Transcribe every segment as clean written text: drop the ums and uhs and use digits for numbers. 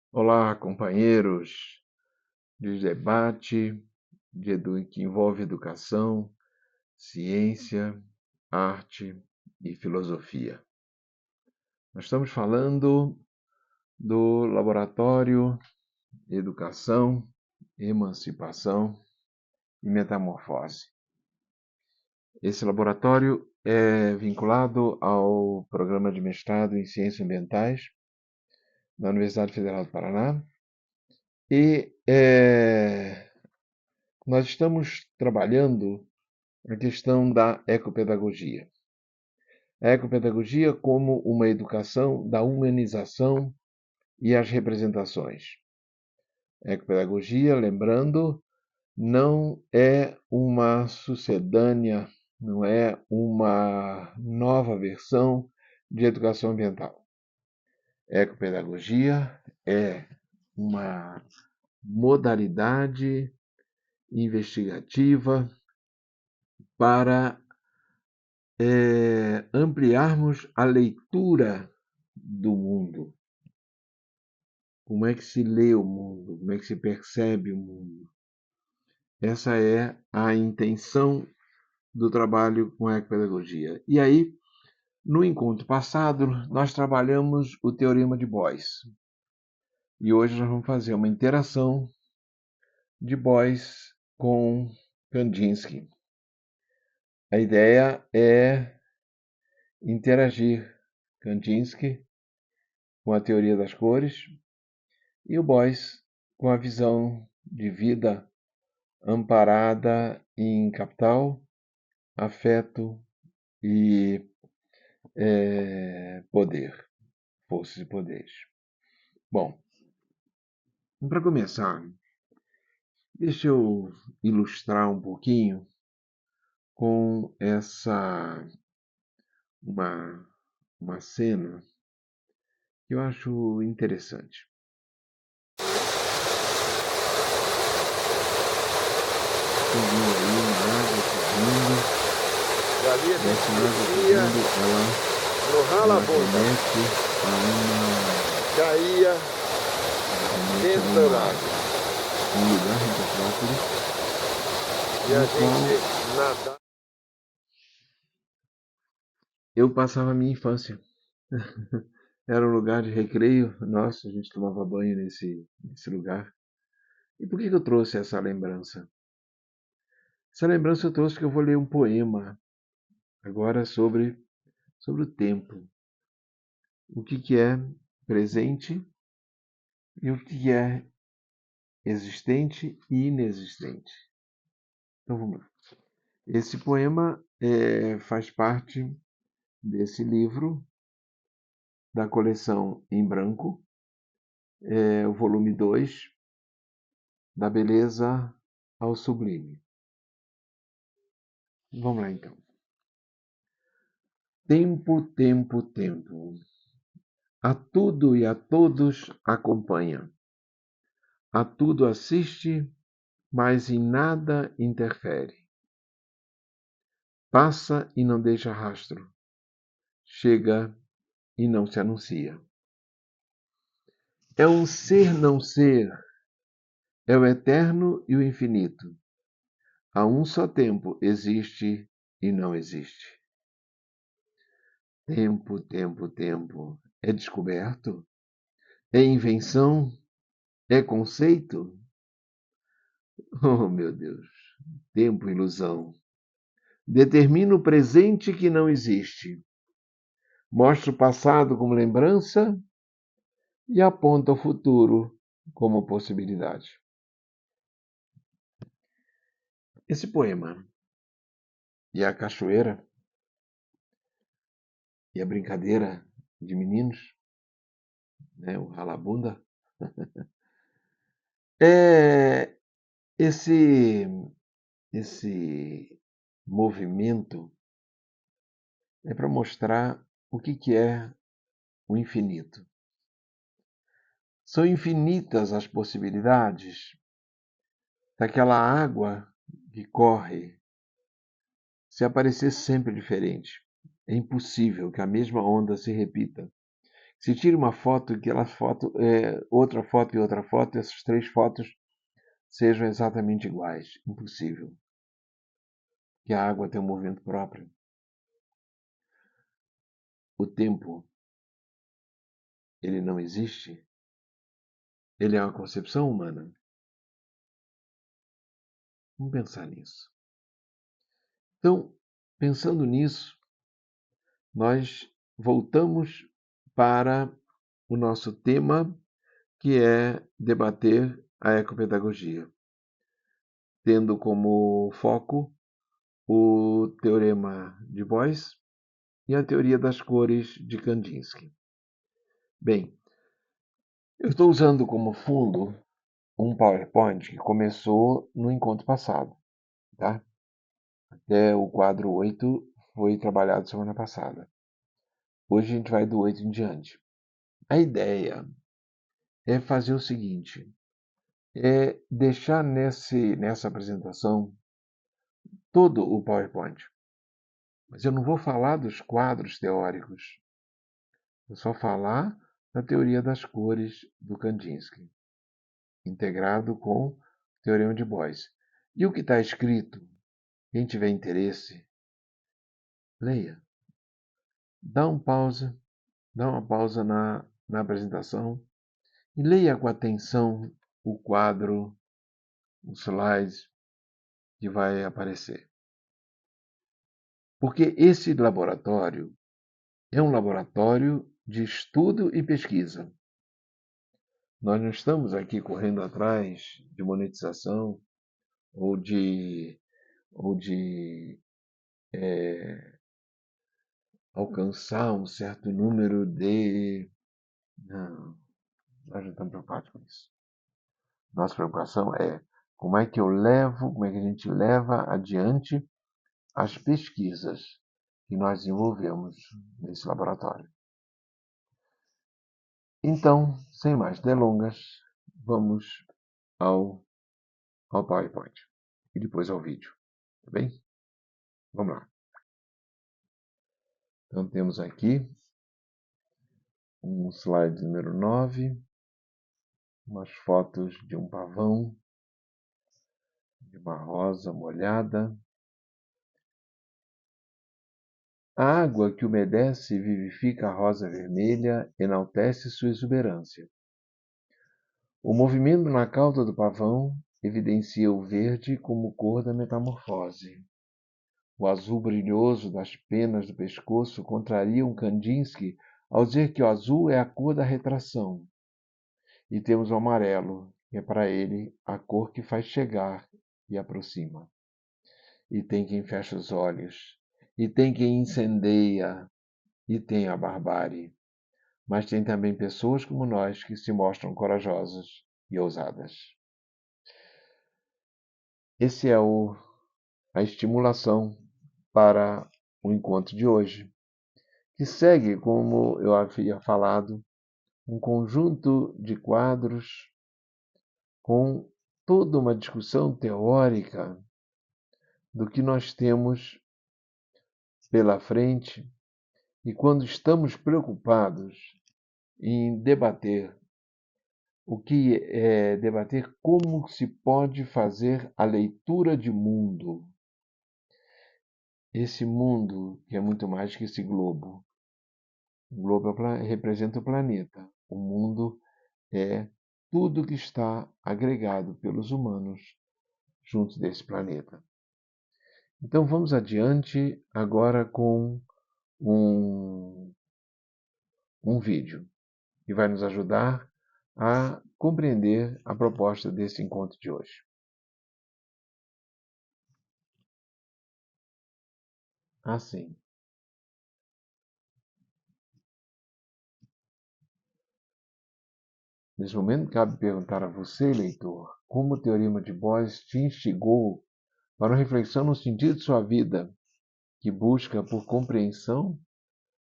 Olá, companheiros de debate que envolve educação, ciência, arte e filosofia. Nós estamos falando do Laboratório Educação, Emancipação e Metamorfose. Esse laboratório é vinculado ao programa de mestrado em Ciências Ambientais da Universidade Federal do Paraná e nós estamos trabalhando a questão da ecopedagogia. A ecopedagogia como uma educação da humanização e as representações. A ecopedagogia, lembrando, não é uma sucedânea, não é uma nova versão de educação ambiental. A ecopedagogia é uma modalidade investigativa para ampliarmos a leitura do mundo. Como é que se lê o mundo? Como é que se percebe o mundo? Essa é a intenção do trabalho com a ecopedagogia. E aí, no encontro passado, nós trabalhamos o teorema de Boyce. E hoje nós vamos fazer uma interação de Boyce com Kandinsky. A ideia é interagir Kandinsky com a teoria das cores e o Boyce com a visão de vida amparada em capital, afeto e poder, forças e poderes. Bom, para começar, deixa eu ilustrar um pouquinho com uma cena que eu acho interessante. Subiu aí uma água subindo, essa água subindo, ela remete caía dentro do lago. Um lugar em Petrópolis E a no qual gente nadava. eu passava a minha infância. Era um lugar de recreio. Nossa, a gente tomava banho nesse lugar. E por que eu trouxe essa lembrança? Essa lembrança eu trouxe que eu vou ler um poema agora sobre o tempo. O que é presente e o que é existente e inexistente. Então vamos lá. Esse poema faz parte desse livro da coleção Em Branco, o volume 2, Da Beleza ao Sublime. Vamos lá então. Tempo, tempo, tempo. A tudo e a todos acompanha. A tudo assiste, mas em nada interfere. Passa e não deixa rastro. Chega e não se anuncia. É um ser não ser. É o eterno e o infinito. A um só tempo existe e não existe. Tempo, tempo, tempo. É descoberto? É invenção? É conceito? Oh, meu Deus. Tempo, ilusão. Determina o presente que não existe. Mostra o passado como lembrança e aponta o futuro como possibilidade. Esse poema e a cachoeira e a brincadeira de meninos, né, o ralabunda, é esse movimento é para mostrar o que é o infinito. São infinitas as possibilidades daquela água que corre se aparecer sempre diferente. É impossível que a mesma onda se repita, Se tira uma foto e aquela foto, outra foto e outra foto, essas 3 fotos sejam exatamente iguais. Impossível. Que a água tem um movimento próprio. O tempo, ele não existe. Ele é uma concepção humana. Vamos pensar nisso. Então, pensando nisso, nós voltamos para o nosso tema, que é debater a ecopedagogia, tendo como foco o teorema de Boyce e a teoria das cores de Kandinsky. Bem, eu estou usando como fundo um PowerPoint que começou no encontro passado, tá? Até o quadro 8 foi trabalhado semana passada. Hoje a gente vai do 8 em diante. A ideia é fazer o seguinte, é deixar nessa apresentação todo o PowerPoint. Mas eu não vou falar dos quadros teóricos. Vou só falar da teoria das cores do Kandinsky, integrado com o teorema de Boyce. E o que está escrito, quem tiver interesse, leia. Dá uma pausa na apresentação e leia com atenção o quadro, os slides que vai aparecer. Porque esse laboratório é um laboratório de estudo e pesquisa. Nós não estamos aqui correndo atrás de monetização ou de alcançar um certo número de... Não, nós não estamos preocupados com isso. Nossa preocupação é como é que a gente leva adiante as pesquisas que nós desenvolvemos nesse laboratório. Então, sem mais delongas, vamos ao PowerPoint e depois ao vídeo, tá bem? Vamos lá. Então, temos aqui um slide número 9, umas fotos de um pavão, de uma rosa molhada. A água que umedece e vivifica a rosa vermelha enaltece sua exuberância. O movimento na cauda do pavão evidencia o verde como cor da metamorfose. O azul brilhoso das penas do pescoço contraria um Kandinsky ao dizer que o azul é a cor da retração. E temos o amarelo, que é para ele a cor que faz chegar e aproxima. E tem quem fecha os olhos, e tem quem incendeia, e tem a barbárie. Mas tem também pessoas como nós que se mostram corajosas e ousadas. Esse é a estimulação para o encontro de hoje, que segue, como eu havia falado, um conjunto de quadros com toda uma discussão teórica do que nós temos pela frente e quando estamos preocupados em debater debater como se pode fazer a leitura de mundo. Esse mundo que é muito mais que esse globo. O globo representa o planeta. O mundo é tudo que está agregado pelos humanos junto desse planeta. Então vamos adiante agora com um vídeo que vai nos ajudar a compreender a proposta desse encontro de hoje. Assim, nesse momento cabe perguntar a você, leitor, como o teorema de Boyce te instigou para uma reflexão no sentido de sua vida, que busca por compreensão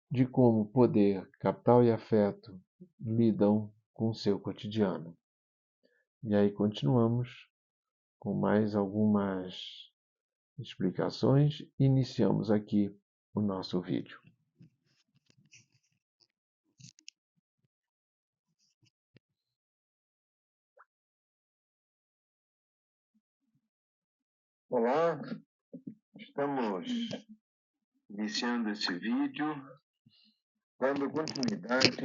de como poder, capital e afeto lidam com o seu cotidiano. E aí continuamos com mais algumas explicações e iniciamos aqui o nosso vídeo. Olá, estamos iniciando esse vídeo, dando continuidade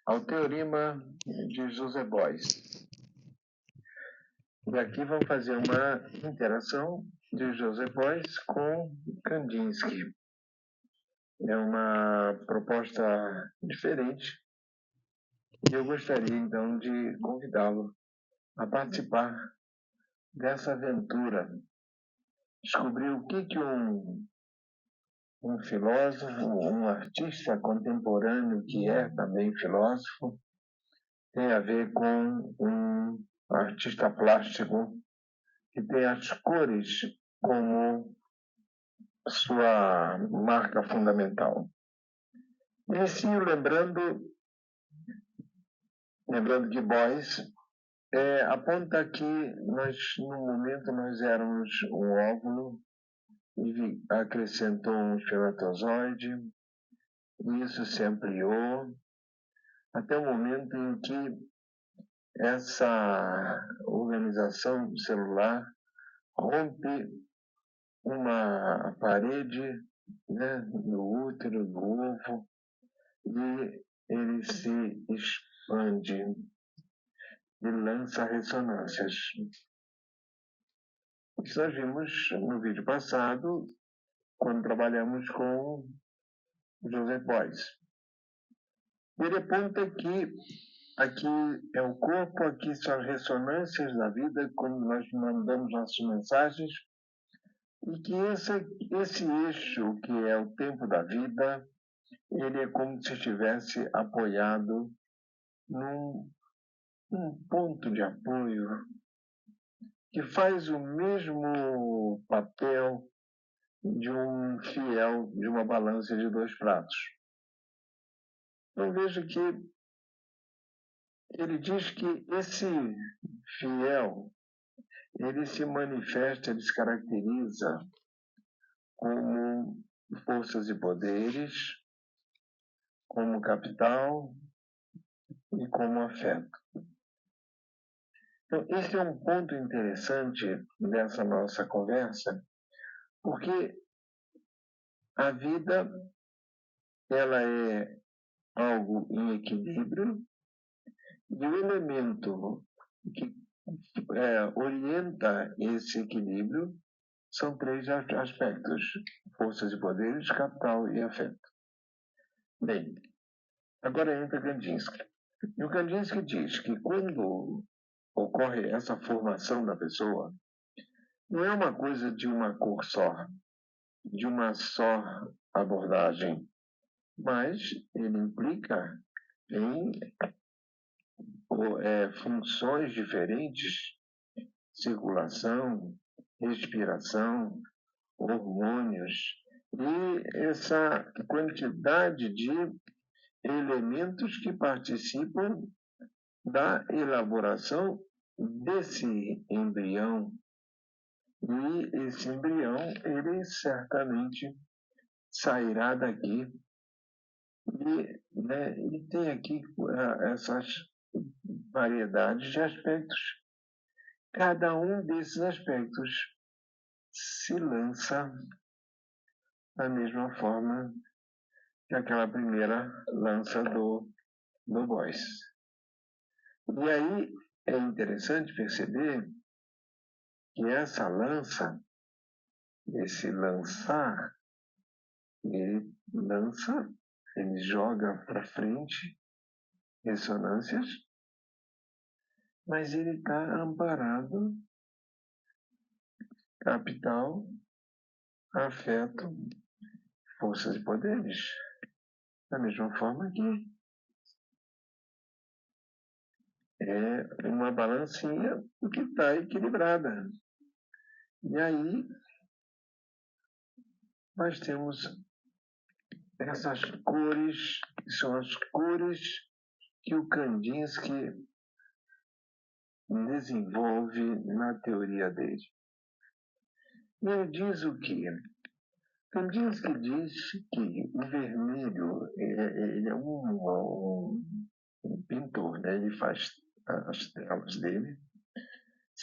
ao teorema de Joseph Beuys. E aqui vamos fazer uma interação de Joseph Beuys com Kandinsky. É uma proposta diferente e eu gostaria então de convidá-lo a participar dessa aventura, descobrir o que um filósofo, um artista contemporâneo que é também filósofo, tem a ver com um artista plástico que tem as cores como sua marca fundamental. Inicio lembrando que Beuys aponta que no momento, nós éramos um óvulo e acrescentou um espermatozoide, e isso se ampliou até o momento em que essa organização celular rompe uma parede, né, no útero, no ovo, e ele se expande e lança ressonâncias. Isso nós vimos no vídeo passado, quando trabalhamos com Joseph Beuys. Ele aponta que aqui é o corpo, aqui são as ressonâncias da vida, quando nós mandamos nossas mensagens, e que esse eixo, que é o tempo da vida, ele é como se estivesse apoiado num ponto de apoio que faz o mesmo papel de um fiel de uma balança de dois pratos. Então veja que ele diz que esse fiel, ele se manifesta, ele se caracteriza como forças e poderes, como capital e como afeto. Então, esse é um ponto interessante dessa nossa conversa, porque a vida, ela é algo em equilíbrio, e o elemento que orienta esse equilíbrio são três aspectos: forças e poderes, capital e afeto. Bem, agora entra Kandinsky. E o Kandinsky diz que quando ocorre essa formação da pessoa, não é uma coisa de uma cor só, de uma só abordagem, mas ele implica em funções diferentes, circulação, respiração, hormônios, e essa quantidade de elementos que participam da elaboração desse embrião. E esse embrião, ele certamente sairá daqui. E tem aqui essas variedades de aspectos. Cada um desses aspectos se lança da mesma forma que aquela primeira lança do Beuys. E aí é interessante perceber que essa lança, esse lançar, ele lança, ele joga para frente ressonâncias, mas ele está amparado, capital, afeto, forças e poderes. Da mesma forma que é uma balancinha que está equilibrada. E aí nós temos essas cores, que são as cores que o Kandinsky desenvolve na teoria dele. E ele diz o quê? Kandinsky diz que o vermelho, ele é um pintor, né? Ele faz as telas dele,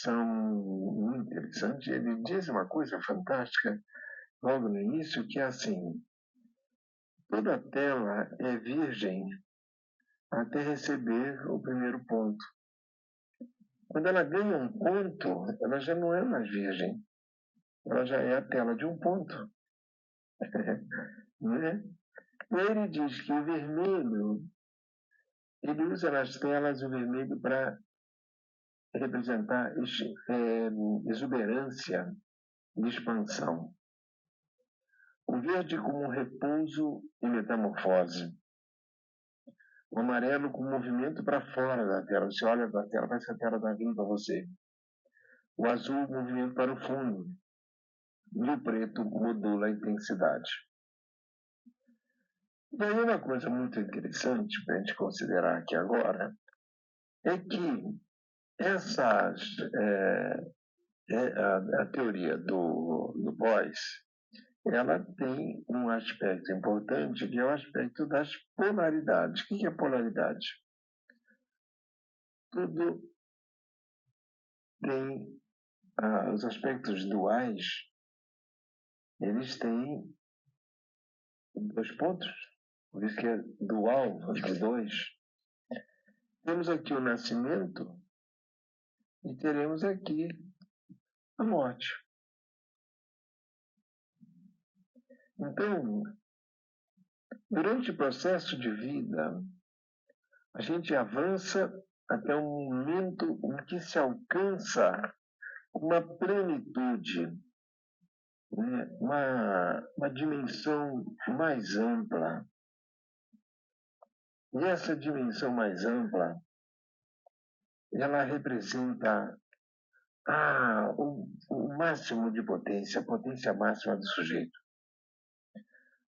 são muito interessantes. Ele diz uma coisa fantástica logo no início, que é assim: toda tela é virgem até receber o primeiro ponto. Quando ela ganha um ponto, ela já não é mais virgem. Ela já é a tela de um ponto. Né? E aí ele diz que o vermelho, ele usa nas telas o vermelho para representar exuberância e expansão. O verde como repouso e metamorfose. O amarelo com movimento para fora da tela. Você olha para a tela, parece que a tela está vindo para você. O azul, movimento para o fundo. E o preto modula a intensidade. Daí uma coisa muito interessante para a gente considerar aqui agora é que a teoria do Boyce, ela tem um aspecto importante, que é o aspecto das polaridades. O que é polaridade? Tudo tem os aspectos duais, eles têm 2 pontos, por isso que é dual de 2. Temos aqui o nascimento e teremos aqui a morte. Então, durante o processo de vida, a gente avança até um momento em que se alcança uma plenitude, né? uma dimensão mais ampla. E essa dimensão mais ampla, ela representa o máximo de potência, a potência máxima do sujeito.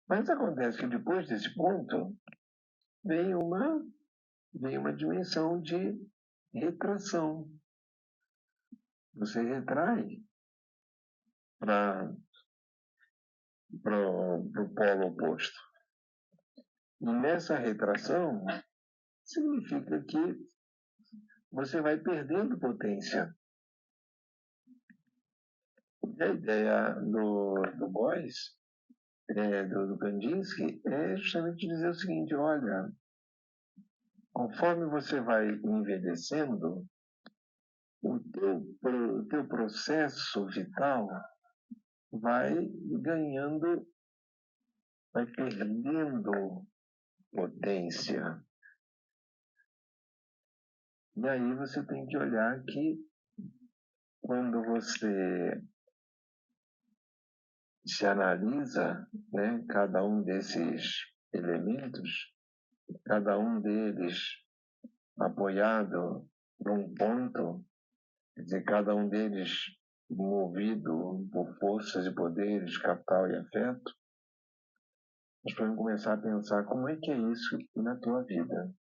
Mas acontece que depois desse ponto, vem uma dimensão de retração. Você retrai para o polo oposto. E nessa retração, significa que você vai perdendo potência. E a ideia do Boyce, do Kandinsky, é justamente dizer o seguinte: olha, conforme você vai envelhecendo, o teu processo vital vai ganhando, vai perdendo potência. E aí você tem que olhar que quando você se analisa, né, cada um desses elementos, cada um deles apoiado por um ponto, quer dizer, cada um deles movido por forças e poderes, capital e afeto, nós podemos começar a pensar como é que é isso na tua vida.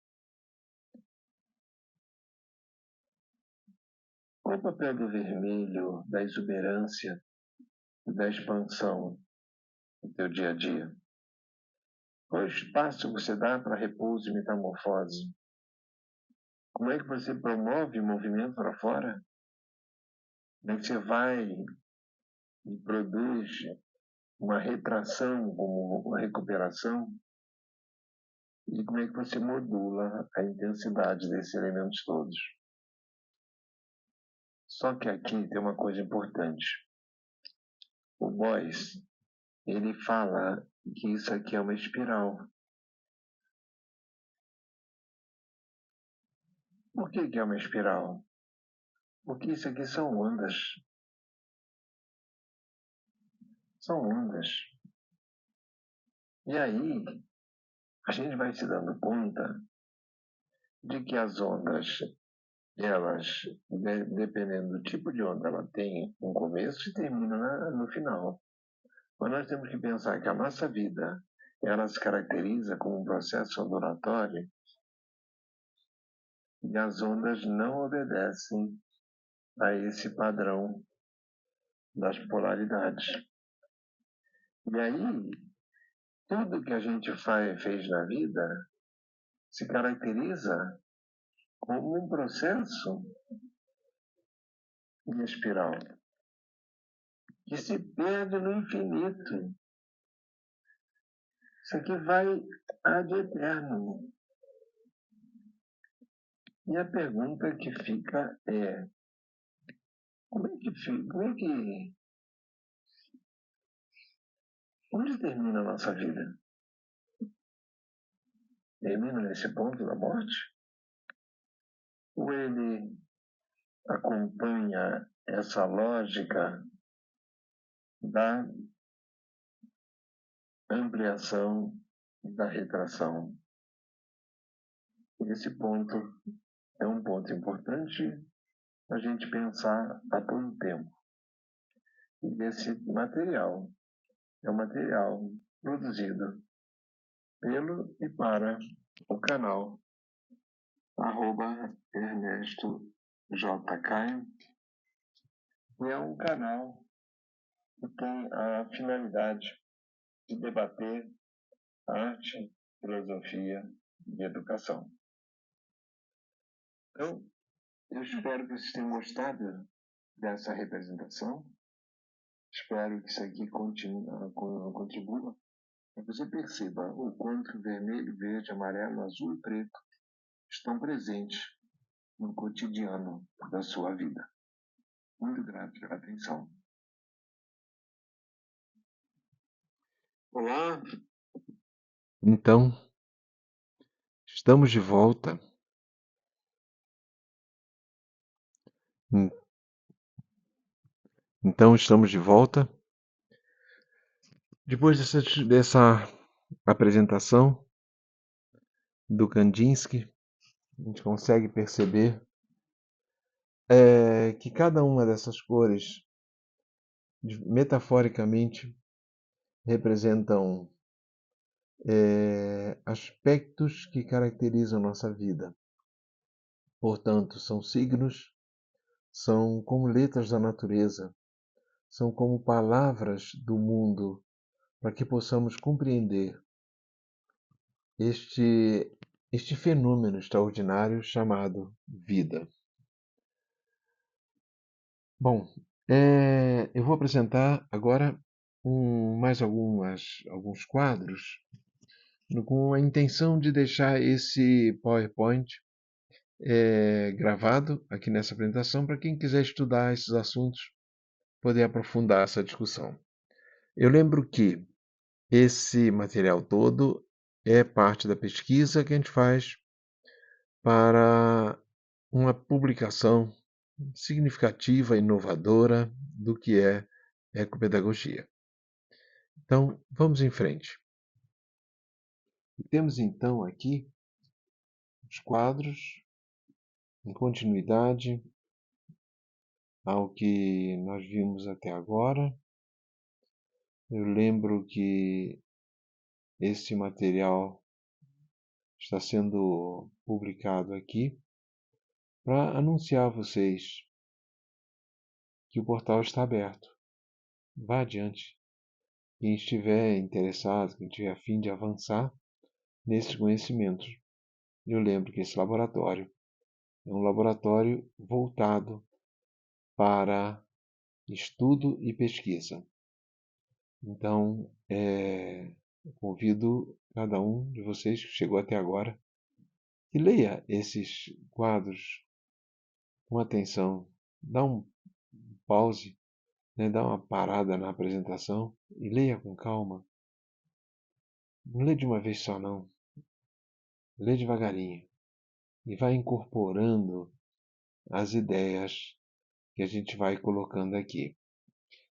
Qual é o papel do vermelho, da exuberância, da expansão no teu dia a dia? Qual é o espaço que você dá para repouso e metamorfose? Como é que você promove o movimento para fora? Como é que você vai e produz uma retração como uma recuperação? E como é que você modula a intensidade desses elementos todos? Só que aqui tem uma coisa importante. O Boyce, ele fala que isso aqui é uma espiral. Por que é uma espiral? Porque isso aqui são ondas. São ondas. E aí, a gente vai se dando conta de que as ondas, elas, dependendo do tipo de onda, ela tem um começo e termina no final. Mas nós temos que pensar que a nossa vida, ela se caracteriza como um processo ondulatório e as ondas não obedecem a esse padrão das polaridades. E aí, tudo que a gente fez na vida se caracteriza como um processo de espiral que se perde no infinito. Isso aqui vai ad eterno. E a pergunta que fica é: como é que fica? Onde termina a nossa vida? Termina nesse ponto da morte? Ou ele acompanha essa lógica da ampliação e da retração? Esse ponto é um ponto importante a gente pensar a todo tempo. E esse material é um material produzido pelo e para o canal @Ernesto J. Caio, e é um canal que tem a finalidade de debater arte, filosofia e educação. Então, eu espero que vocês tenham gostado dessa representação. Espero que isso aqui contribua para que você perceba o quanto vermelho, verde, amarelo, azul e preto estão presentes no cotidiano da sua vida. Muito grato pela atenção. Olá. Então, estamos de volta. Estamos de volta. Depois dessa apresentação do Kandinsky, a gente consegue perceber que cada uma dessas cores, metaforicamente, representam aspectos que caracterizam nossa vida. Portanto, são signos, são como letras da natureza, são como palavras do mundo, para que possamos compreender este fenômeno extraordinário chamado vida. Bom, eu vou apresentar agora mais alguns quadros com a intenção de deixar esse PowerPoint gravado aqui nessa apresentação para quem quiser estudar esses assuntos, poder aprofundar essa discussão. Eu lembro que esse material todo é parte da pesquisa que a gente faz para uma publicação significativa, inovadora do que é ecopedagogia. Então, vamos em frente. Temos então aqui os quadros em continuidade ao que nós vimos até agora. Eu lembro que esse material está sendo publicado aqui para anunciar a vocês que o portal está aberto. Vá adiante. Quem estiver interessado, quem tiver a fim de avançar nesses conhecimentos. Eu lembro que esse laboratório é um laboratório voltado para estudo e pesquisa. Então, eu convido cada um de vocês que chegou até agora que leia esses quadros com atenção. Dá um pause, né? Dá uma parada na apresentação e leia com calma. Não lê de uma vez só, não. Lê devagarinho e vai incorporando as ideias que a gente vai colocando aqui.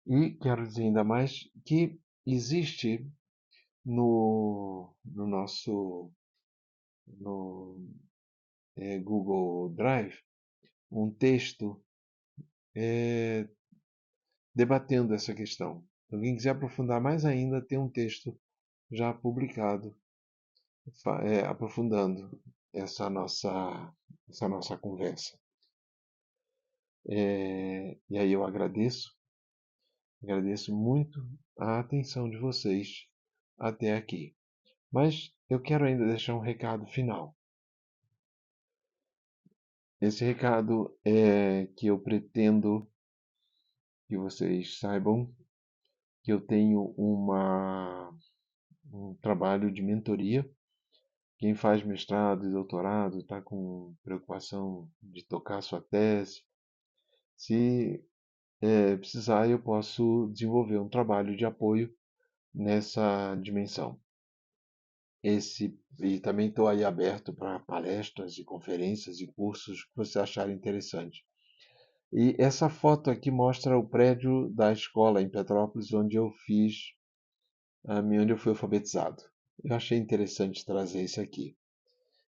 E quero dizer ainda mais que existe no nosso Google Drive um texto debatendo essa questão. Se alguém quiser aprofundar mais ainda, tem um texto já publicado aprofundando essa nossa conversa. E aí eu agradeço muito a atenção de vocês até aqui. Mas eu quero ainda deixar um recado final. Esse recado é que eu pretendo que vocês saibam que eu tenho um trabalho de mentoria. Quem faz mestrado e doutorado está com preocupação de tocar sua tese. Se precisar, eu posso desenvolver um trabalho de apoio nessa dimensão. E também estou aí aberto para palestras e conferências e cursos que você achar interessante. E essa foto aqui mostra o prédio da escola em Petrópolis, onde eu onde eu fui alfabetizado. Eu achei interessante trazer isso aqui.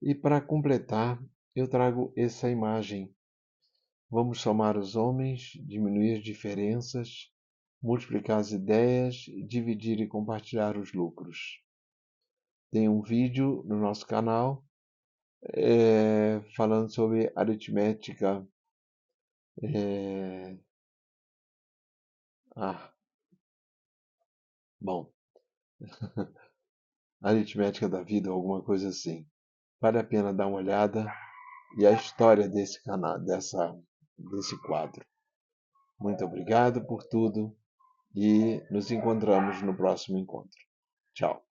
E para completar, eu trago essa imagem. Vamos somar os homens, diminuir as diferenças, multiplicar as ideias, dividir e compartilhar os lucros. Tem um vídeo no nosso canal falando sobre aritmética. É, ah, bom, aritmética da vida, alguma coisa assim. Vale a pena dar uma olhada e a história desse canal, desse quadro. Muito obrigado por tudo e nos encontramos no próximo encontro. Tchau.